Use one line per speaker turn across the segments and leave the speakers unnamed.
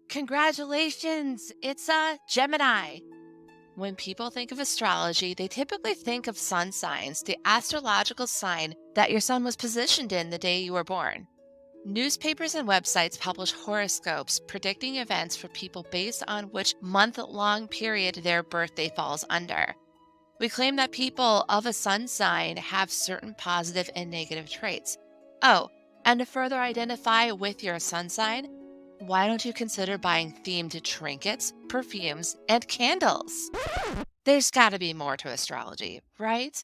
Congratulations! It's a Gemini. When people think of astrology, they typically think of sun signs, the astrological sign that your sun was positioned in the day you were born. Newspapers and websites publish horoscopes predicting events for people based on which month long period their birthday falls under. We claim that people of a sun sign have certain positive and negative traits. Oh, and to further identify with your sun sign, why don't you consider buying themed trinkets, perfumes, and candles? There's got to be more to astrology, right?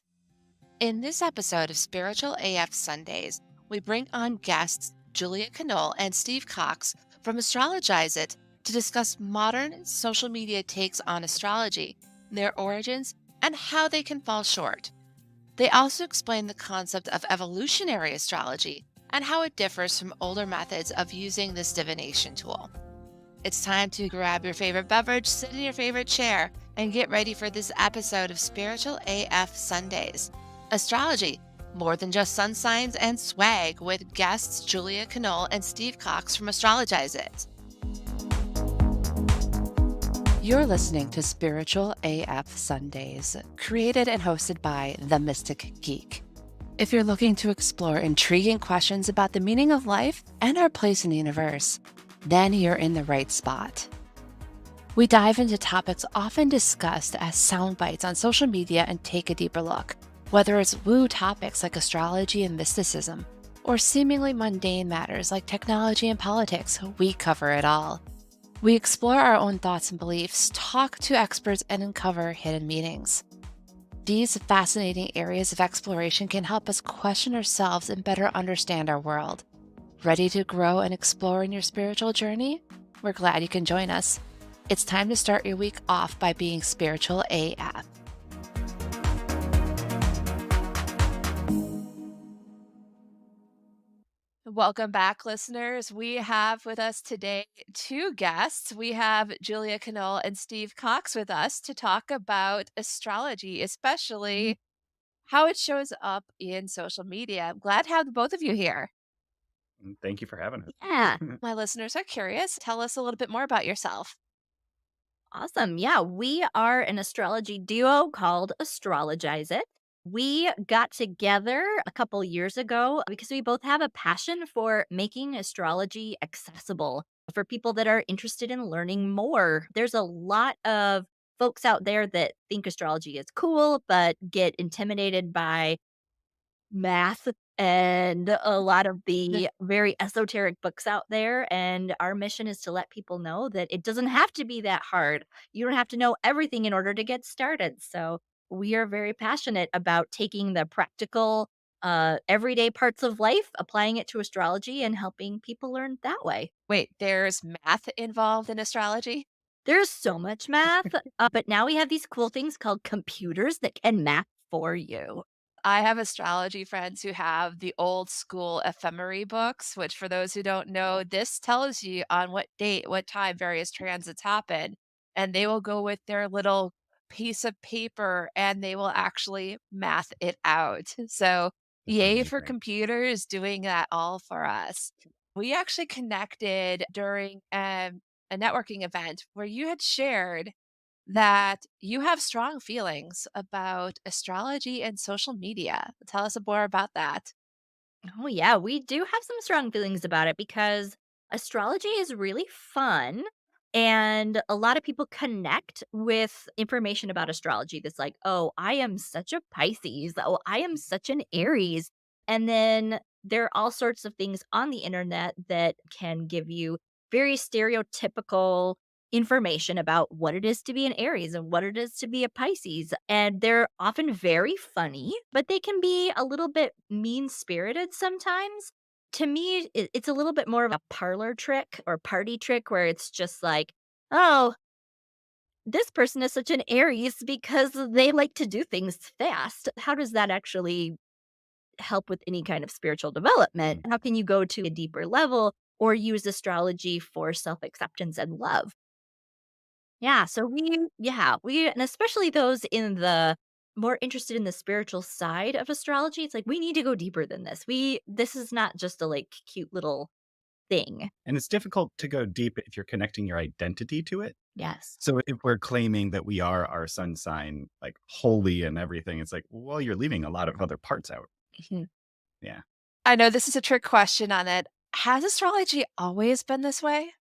In this episode of Spiritual AF Sundays, we bring on guests Julia Canole and Steve Cox from Astrologize It to discuss modern social media takes on astrology, their origins, and how they can fall short. They also explain the concept of evolutionary astrology and how it differs from older methods of using this divination tool. It's time to grab your favorite beverage, sit in your favorite chair, and get ready for this episode of Spiritual AF Sundays. Astrology, more than just sun signs and swag, with guests Julia Canole and Steve Cox from Astrologize It. You're listening to Spiritual AF Sundays, created and hosted by The Mystic Geek. If you're looking to explore intriguing questions about the meaning of life and our place in the universe, then you're in the right spot. We dive into topics often discussed as sound bites on social media and take a deeper look. Whether it's woo topics like astrology and mysticism, or seemingly mundane matters like technology and politics, we cover it all. We explore our own thoughts and beliefs, talk to experts, and uncover hidden meanings. These fascinating areas of exploration can help us question ourselves and better understand our world. Ready to grow and explore in your spiritual journey? We're glad you can join us. It's time to start your week off by being spiritual AF. Welcome back, listeners. We have with us today two guests. We have Julia Canole and Steve Cox with us to talk about astrology, especially how it shows up in social media. I'm glad to have both of you here.
Thank you for having us.
Yeah,
My listeners are curious. Tell us a little bit more about yourself.
awesome. Yeah, we are an astrology duo called Astrologize It. We got together a couple years ago because we both have a passion for making astrology accessible for people that are interested in learning more. There's a lot of folks out there that think astrology is cool, but get intimidated by math and a lot of the very esoteric books out there, and our mission is to let people know that it doesn't have to be that hard. You don't have to know everything in order to get started. So, we are very passionate about taking the practical, everyday parts of life, applying it to astrology, and helping people learn that way.
Wait, there's math involved in astrology?
There's so much math, but now we have these cool things called computers that can math for you.
I have astrology friends who have the old school ephemera books, which, for those who don't know, this tells you on what date, what time various transits happen. And they will go with their little piece of paper and they will actually math it out. So,
That's
yay for
amazing.
computers doing that all for us. We actually connected during a networking event where you had shared that you have strong feelings about astrology and social media. Tell us more about that.
Oh, yeah, we do have some strong feelings about it because astrology is really fun. And a lot of people connect with information about astrology that's like, oh, I am such a Pisces. Oh, I am such an Aries. And then there are all sorts of things on the internet that can give you very stereotypical information about what it is to be an Aries and what it is to be a Pisces. And they're often very funny, but they can be a little bit mean spirited sometimes. To me, it's a little bit more of a parlor trick or party trick where it's just like, oh, this person is such an Aries because they like to do things fast. How does that actually help with any kind of spiritual development?
Mm.
How can you go to a deeper level or use astrology for self acceptance and love? Yeah, so we and especially those in the more interested in the spiritual side of astrology, it's like we need to go deeper than this. This is not just a like cute little thing.
And it's difficult to go deep if you're connecting your identity to it.
Yes.
So if we're claiming that we are our sun sign, like holy and everything, it's like, well, you're leaving a lot of other parts out.
Mhm.
Yeah.
I know this is a trick question on it. Has astrology always been this way?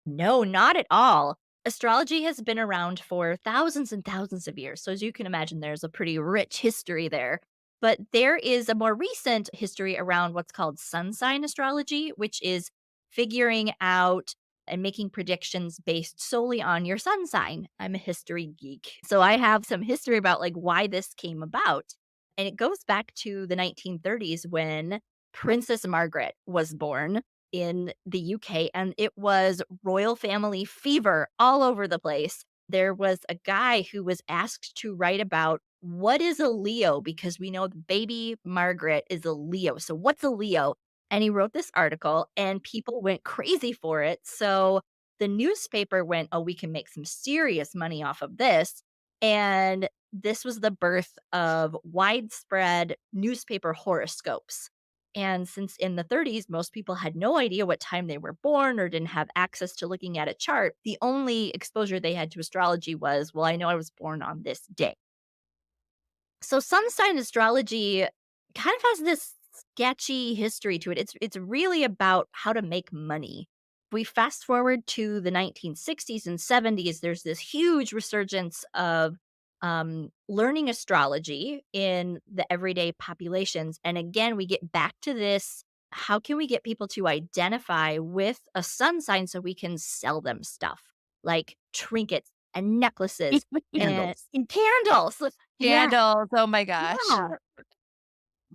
No, not at all. Astrology has been around for thousands and thousands of years. So, as you can imagine, there's a pretty rich history there. But there is a more recent history around what's called sun sign astrology, which is figuring out and making predictions based solely on your sun sign. I'm a history geek. So, I have some history about like why this came about. And it goes back to the 1930s when Princess Margaret was born in the UK, and it was royal family fever all over the place. There was a guy who was asked to write about what is a Leo because we know the baby Margaret is a Leo. So, what's a Leo? And he wrote this article, and people went crazy for it. So, the newspaper went, oh, we can make some serious money off of this. And this was the birth of widespread newspaper horoscopes. And since in the 30s, most people had no idea what time they were born or didn't have access to looking at a chart, the only exposure they had to astrology was, well, I know I was born on this day. So sun sign astrology kind of has this sketchy history to it. It's really about how to make money. We fast forward to the 1960s and 70s, there's this huge resurgence of learning astrology in the everyday populations. And again, we get back to this, how can we get people to identify with a sun sign so we can sell them stuff like trinkets and necklaces and,
Candles.
and candles? Yeah,
Candles, oh my gosh.
yeah.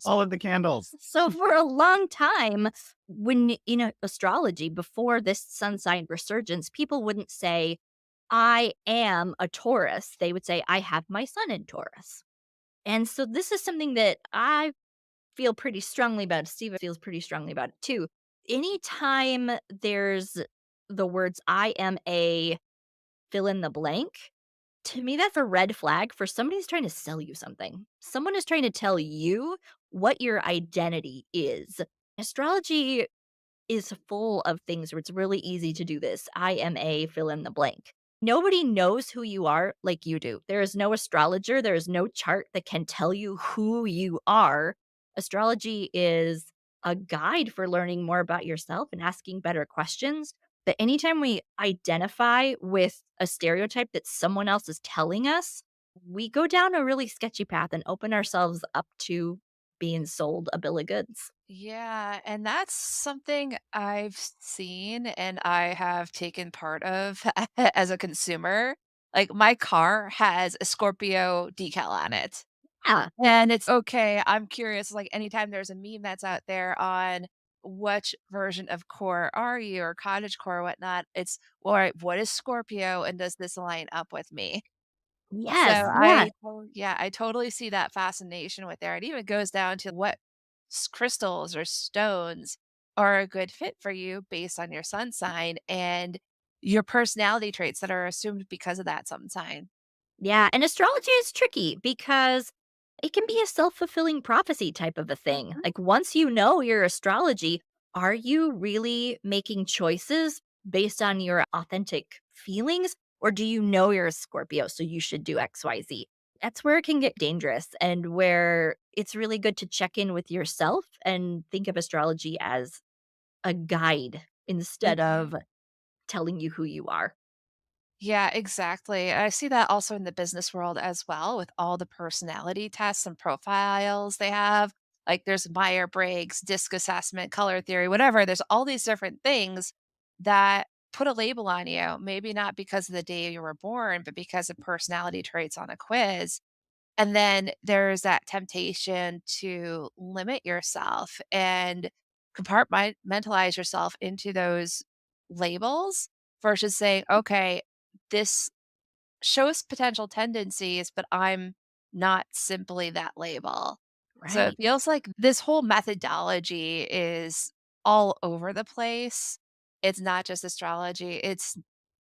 All of the candles.
So for a long time, when astrology before this sun sign resurgence, people wouldn't say, I am a Taurus. They would say, I have my sun in Taurus. And so this is something that I feel pretty strongly about. Steve feels pretty strongly about it too. Anytime there's the words I am a fill in the blank, to me, that's a red flag for somebody who's trying to sell you something. Someone is trying to tell you what your identity is. Astrology is full of things where it's really easy to do this. I am a fill in the blank. Nobody knows who you are like you do. There is no astrologer, there is no chart that can tell you who you are. Astrology is a guide for learning more about yourself and asking better questions. But anytime we identify with a stereotype that someone else is telling us, we go down a really sketchy path and open ourselves up to being sold a bill of goods.
Yeah, and that's something I've seen and I have taken part of as a consumer. Like my car has a Scorpio decal on it.
Yeah,
And it's okay. I'm curious, like anytime there's a meme that's out there on which version of core are you or cottage core or whatnot, it's all right, what is Scorpio and does this line up with me? So
yes, yeah.
yeah, I totally see that fascination with there. It even goes down to what crystals or stones are a good fit for you based on your sun sign and your personality traits that are assumed because of that sun sign.
Yeah, and astrology is tricky because it can be a self-fulfilling prophecy type of a thing.
Mhm.
Like once you know your astrology, are you really making choices based on your authentic feelings or do you know you're a Scorpio so you should do XYZ? That's where it can get dangerous and where it's really good to check in with yourself and think of astrology as a guide instead
Mhm.
of telling you who you are.
Yeah, exactly. I see that also in the business world as well with all the personality tests and profiles they have. Like there's Myers-Briggs, disc assessment, color theory, whatever. There's all these different things that put a label on you, maybe not because of the day you were born, but because of personality traits on a quiz. And then there's that temptation to limit yourself and compartmentalize yourself into those labels versus saying, okay, this shows potential tendencies, but I'm not simply that label. So it
Right.
feels like this whole methodology is all over the place. It's not just astrology, it's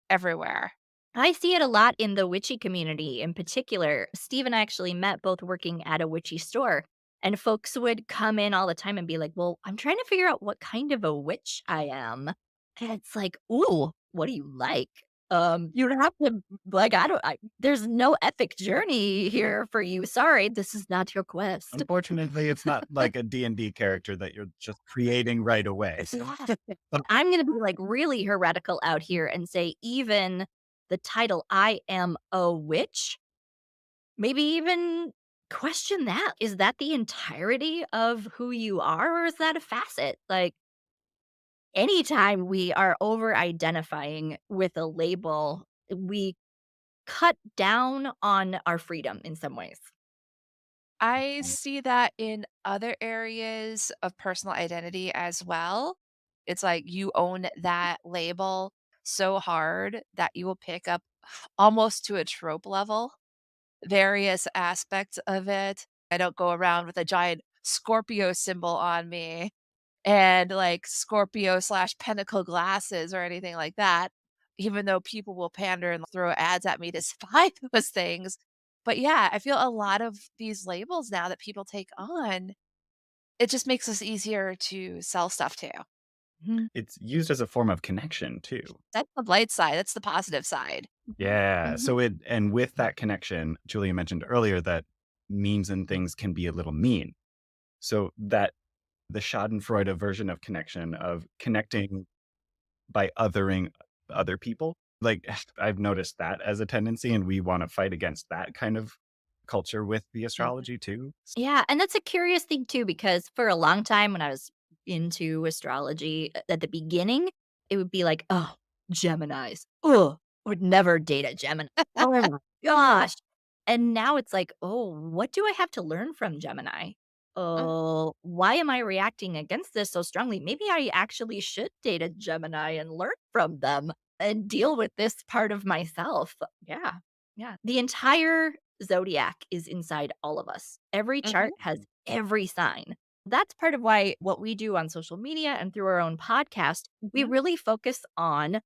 everywhere.
I see it a lot in the witchy community in particular. Steve and I actually met both working at a witchy store. And folks would come in all the time and be like, "Well, I'm trying to figure out what kind of a witch I am." And it's like, "Ooh, what do you like?" You don't have to like, I there's no epic journey here for you. Sorry, this is not your quest.
Unfortunately, it's not like a D&D character that you're just creating right away.
Yeah.
But
I'm gonna be, like, really heretical out here and say even the title, "I am a witch," maybe even question that. Is that the entirety of who you are, or is that a facet? Like, anytime we are over identifying with a label, we cut down on our freedom in some ways.
I see that in other areas of personal identity as well. It's like you own that label so hard that you will pick up almost to a trope level various aspects of it. I don't go around with a giant Scorpio symbol on me and like Scorpio slash pentacle glasses or anything like that, even though people will pander and throw ads at me to buy those things. But yeah, I feel a lot of these labels now that people take on, it just makes us easier to sell stuff to.
Mhm,
it's used as a form of connection too.
That's the light side. That's the positive side.
mhm,
Yeah.
mhm.
So and with that connection, Julia mentioned earlier that memes and things can be a little mean. So that the Schadenfreude version of connection, of connecting by othering other people, like I've noticed that as a tendency, and we want to fight against that kind of culture with the
Mhm.
astrology too.
Yeah, and that's a curious thing too, because for a long time when I was into astrology at the beginning, it would be like, "Oh, Geminis. Oh, would never date a Gemini. Oh my gosh." And now it's like, "Oh, what do I have to learn from Gemini?
Mhm,
Oh, why am I reacting against this so strongly? Maybe I actually should date a Gemini and learn from them and deal with this part of myself." Yeah. Yeah. The entire zodiac is inside all of us. Every
mhm,
chart has every sign. That's part of why what we do on social media and through our own podcast, we
mhm,
really focus on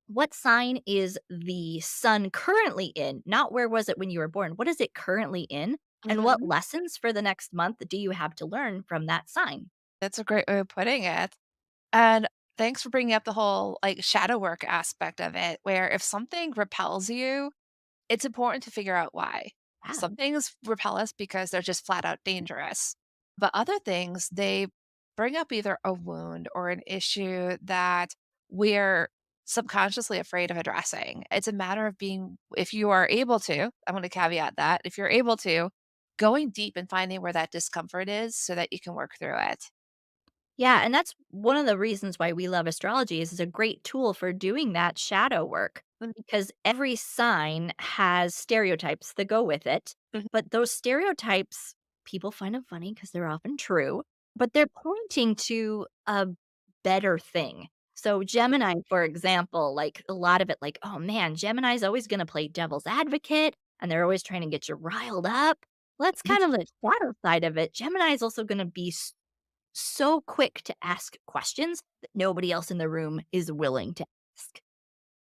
what sign is the sun currently in, not where was it when you were born. What is it currently in? And what
mhm.
lessons for the next month do you have to learn from that sign?
That's a great way of putting it. And thanks for bringing up the whole like shadow work aspect of it, where if something repels you, it's important to figure out why.
Yeah.
Some things repel us because they're just flat out dangerous. But other things, they bring up either a wound or an issue that we're subconsciously afraid of addressing. It's a matter of being, if you are able to, I'm going to caveat that, if you're able to, going deep and finding where that discomfort is so that you can work through it.
Yeah, and that's one of the reasons why we love astrology is it's a great tool for doing that shadow work
Mm,
because every sign has stereotypes that go with it.
mhm,
But those stereotypes, people find them funny because they're often true, but they're pointing to a better thing. So Gemini, for example, like a lot of it, like, oh man, Gemini's always going to play devil's advocate and they're always trying to get you riled up. Well, that's kind of the shadow side of it. Gemini is also going to be so quick to ask questions that nobody else in the room is willing to ask.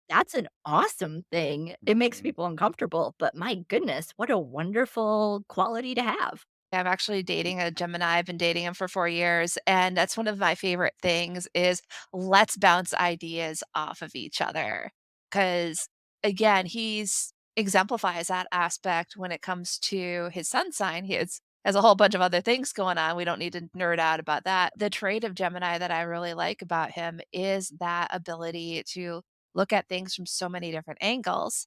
That's an awesome thing. It makes
Mhm.
people uncomfortable, but my goodness, what a wonderful quality to have.
I'm actually dating a Gemini. I've been dating him for 4 years, and that's one of my favorite things is let's bounce ideas off of each other. Because again, he's exemplifies that aspect when it comes to his sun sign. He has a whole bunch of other things going on. We don't need to nerd out about that. The trait of Gemini that I really like about him is that ability to look at things from so many different angles.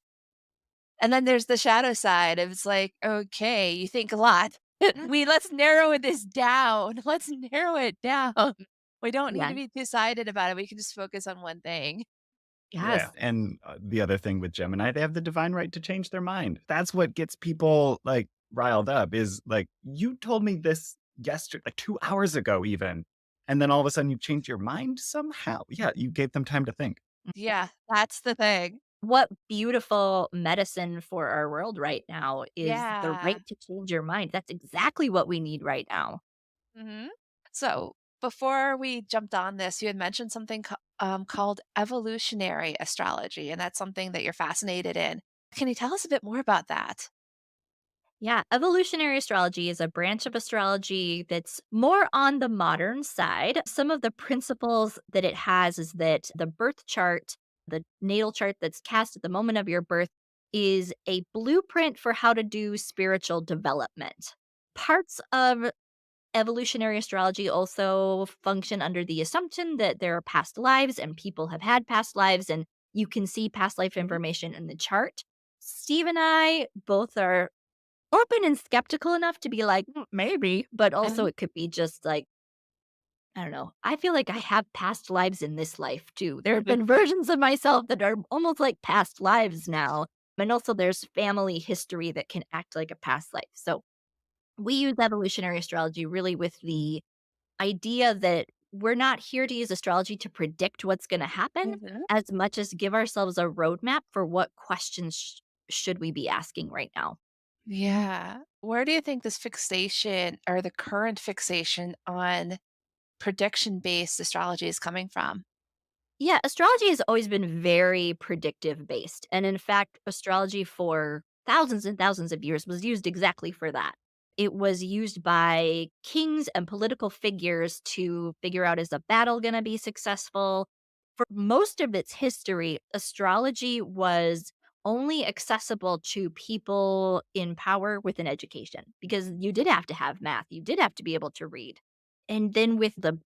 And then there's the shadow side. It's like, okay, you think a lot.
Mm.
Let's narrow this down. Let's narrow it down. We don't need
Yeah.
to be two-sided about it. We can just focus on one thing.
Yeah,
Yes.
and, the other thing with Gemini, they have the divine right to change their mind. That's what gets people, like, riled up is, like, "You told me this yesterday, like, 2 hours ago even, and then all of a sudden you changed your mind somehow." Yeah, you gave them time to think.
Yeah, that's the thing.
What beautiful medicine for our world right now is the
Yeah.
right to change your mind. That's exactly what we need right now.
hmm So before we jumped on this, you had mentioned something called evolutionary astrology, and that's something that you're fascinated in. Can you tell us a bit more about that?
Yeah, evolutionary astrology is a branch of astrology that's more on the modern side. Some of the principles that it has is that the birth chart, the natal chart that's cast at the moment of your birth, is a blueprint for how to do spiritual development. Parts of evolutionary astrology also function under the assumption that there are past lives and people have had past lives, and you can see past life
Mhm.
information in the chart. Steve and I both are open and skeptical enough to be like, "Mm, maybe," but also
Mhm.
it could be just like, I don't know. I feel like I have past lives in this life too. There have been versions of myself that are almost like past lives now. And also there's family history that can act like a past life. So we use evolutionary astrology really with the idea that we're not here to use astrology to predict what's going to happen
Mhm.
as much as give ourselves a roadmap for what questions should we be asking right now.
Yeah. Where do you think this fixation or the current fixation on prediction based astrology is coming from?
Yeah, astrology has always been very predictive based. And in fact, astrology for thousands and thousands of years was used exactly for that. It was used by kings and political figures to figure out, is a battle going to be successful? For most of its history, astrology was only accessible to people in power with an education because you did have to have math, you did have to be able to read. And then with the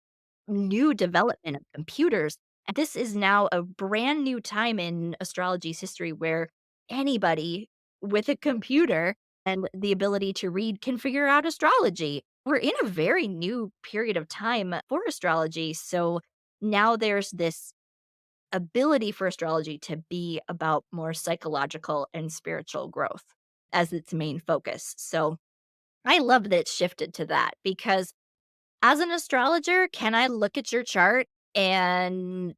new development of computers, this is now a brand new time in astrology's history where anybody with a computer and the ability to read can figure out astrology. We're in a very new period of time for astrology. So now there's this ability for astrology to be about more psychological and spiritual growth as its main focus. So I love that it's shifted to that because as an astrologer, can I look at your chart and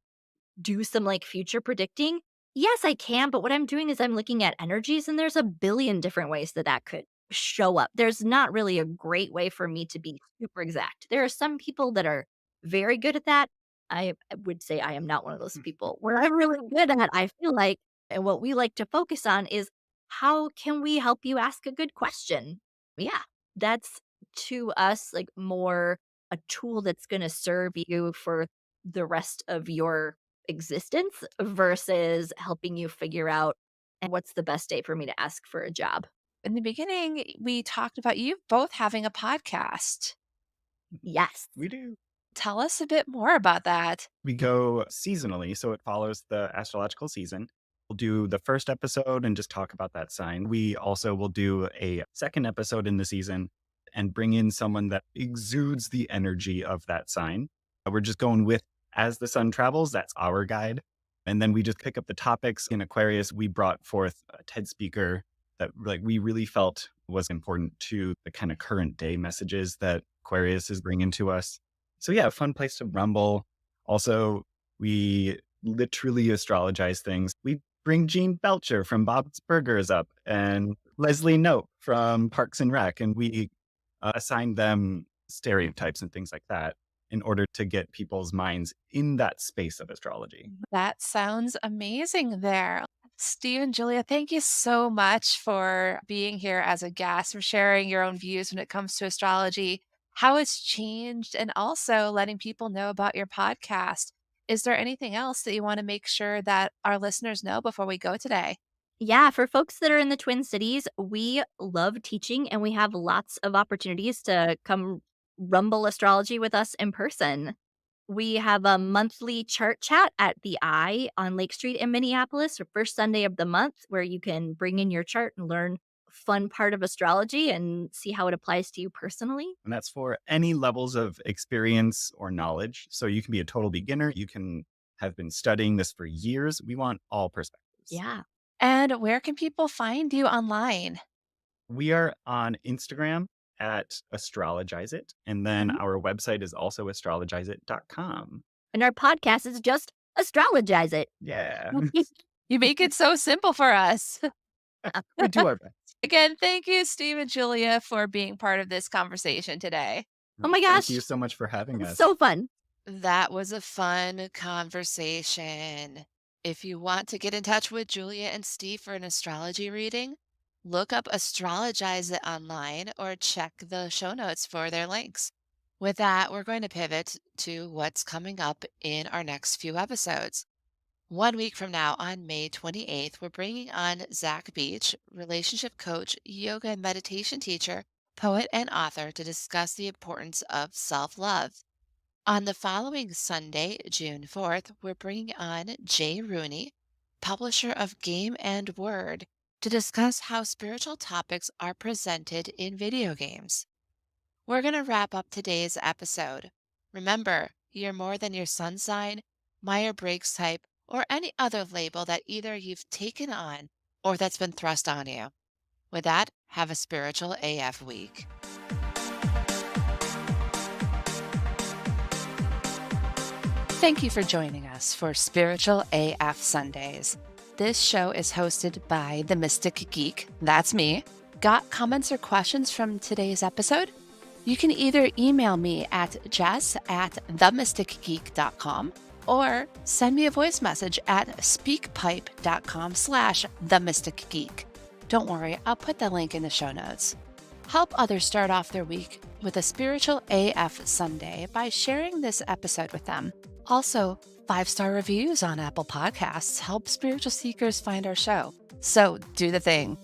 do some, like, future predicting? Yes, I can, but what I'm doing is I'm looking at energies, and there's a billion different ways that that could show up. There's not really a great way for me to be super exact. There are some people that are very good at that. I would say I am not one of those people. Where I'm really good at, I feel like, and what we like to focus on is how can we help you ask a good question? Yeah, that's to us, like, more a tool that's gonna serve you for the rest of your existence versus helping you figure out what's the best day for me to ask for a job.
In the beginning, we talked about you both having a podcast.
Yes.
We do.
Tell us a bit more about that.
We go seasonally, so it follows the astrological season. We'll do the first episode and just talk about that sign. We also will do a second episode in the season and bring in someone that exudes the energy of that sign. We're just going with as the sun travels, that's our guide. And then we just pick up the topics. In Aquarius, we brought forth a TED speaker that like we really felt was important to the kind of current day messages that Aquarius is bringing to us. So yeah, a fun place to rumble. Also, we literally astrologize things. We bring Gene Belcher from Bob's Burgers up and Leslie Nope from Parks and Rec, and we assign them stereotypes and things like that in order to get people's minds in that space of astrology.
That sounds amazing there. Steve and Julia, thank you so much for being here as a guest, for sharing your own views when it comes to astrology, how it's changed, and also letting people know about your podcast. Is there anything else that you want to make sure that our listeners know before we go today?
Yeah, for folks that are in the Twin Cities, we love teaching and we have lots of opportunities to come rumble astrology with us in person. We have a monthly chart chat at the Eye on Lake Street in Minneapolis, or first Sunday of the month, where you can bring in your chart and learn a fun part of astrology and see how it applies to you personally.
And that's for any levels of experience or knowledge. So you can be a total beginner. You can have been studying this for years. We want all perspectives.
Yeah.
And where can people find you online?
We are on Instagram at Astrologize It. And then
Mhm.
our website is also astrologizeit.com.
And our podcast is just Astrologize It.
Yeah,
You make it so simple for us.
we do our best.
Again, thank you, Steve and Julia, for being part of this conversation today.
Oh my
Thank you
gosh,
so much for having
it's
us.
so fun.
That was a fun conversation. If you want to get in touch with Julia and Steve for an astrology reading, Look up Astrologize it online or check the show notes for their links. With that, we're going to pivot to what's coming up in our next few episodes. 1 week from now, on May 28th, we're bringing on Zach Beach, relationship coach, yoga and meditation teacher, poet, and author, to discuss the importance of self love. On the following Sunday, June 4th, we're bringing on Jay Rooney, publisher of Game and Word, to discuss how spiritual topics are presented in video games. We're going to wrap up today's episode. Remember, you're more than your sun sign, Myers-Briggs type, or any other label that either you've taken on or that's been thrust on you. With that, have a spiritual AF week. Thank you for joining us for Spiritual AF Sundays. This show is hosted by the Mystic Geek. That's me. Got comments or questions from today's episode? You can either email me at jess@themysticgeek.com or send me a voice message at speakpipe.com/themysticgeek. Don't worry, I'll put the link in the show notes. Help others start off their week with a Spiritual AF Sunday by sharing this episode with them. Also, 5-star reviews on Apple Podcasts help spiritual seekers find our show. So do the thing.